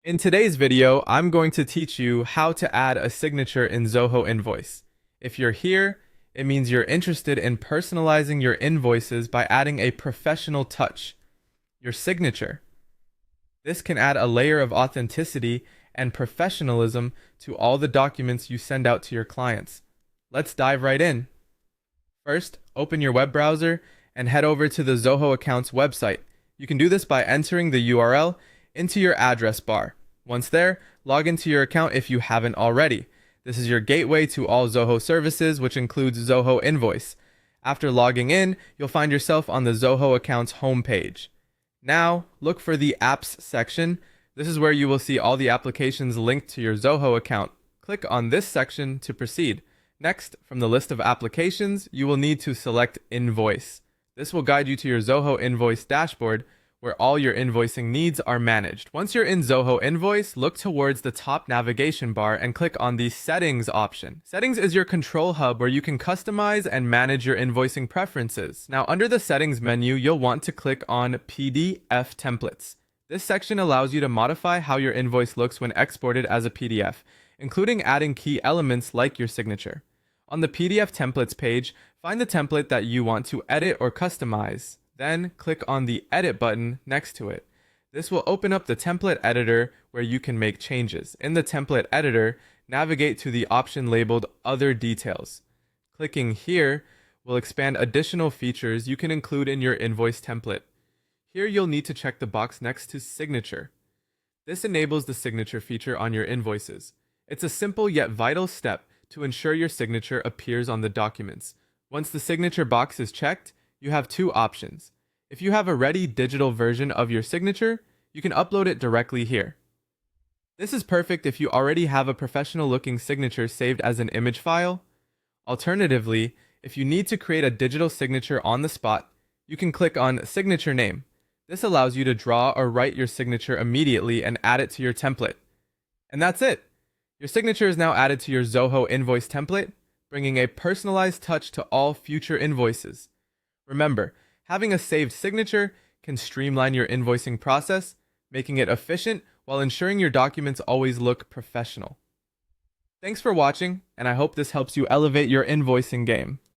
In today's video, I'm going to teach you how to add a signature in Zoho Invoice. If you're here, it means you're interested in personalizing your invoices by adding a professional touch, your signature. This can add a layer of authenticity and professionalism to all the documents you send out to your clients. Let's dive right in. First, open your web browser and head over to the Zoho account's website. You can do this by entering the URL into your address bar. Once there, log into your account if you haven't already. This is your gateway to all Zoho services, which includes Zoho Invoice. After logging in, you'll find yourself on the Zoho account's homepage. Now, look for the Apps section. This is where you will see all the applications linked to your Zoho account. Click on this section to proceed. Next, from the list of applications, you will need to select Invoice. This will guide you to your Zoho Invoice dashboard, where all your invoicing needs are managed. Once you're in Zoho Invoice, look towards the top navigation bar and click on the Settings option. Settings is your control hub where you can customize and manage your invoicing preferences. Now, under the Settings menu, you'll want to click on PDF Templates. This section allows you to modify how your invoice looks when exported as a PDF, including adding key elements like your signature. On the PDF Templates page, find the template that you want to edit or customize. Then click on the Edit button next to it. This will open up the template editor where you can make changes. In the template editor, navigate to the option labeled Other Details. Clicking here will expand additional features you can include in your invoice template. Here you'll need to check the box next to Signature. This enables the signature feature on your invoices. It's a simple yet vital step to ensure your signature appears on the documents. Once the signature box is checked, you have two options. If you have a ready digital version of your signature, you can upload it directly here. This is perfect if you already have a professional looking signature saved as an image file. Alternatively, if you need to create a digital signature on the spot, you can click on Signature Name. This allows you to draw or write your signature immediately and add it to your template. And that's it! Your signature is now added to your Zoho Invoice template, bringing a personalized touch to all future invoices. Remember, having a saved signature can streamline your invoicing process, making it efficient while ensuring your documents always look professional. Thanks for watching, and I hope this helps you elevate your invoicing game.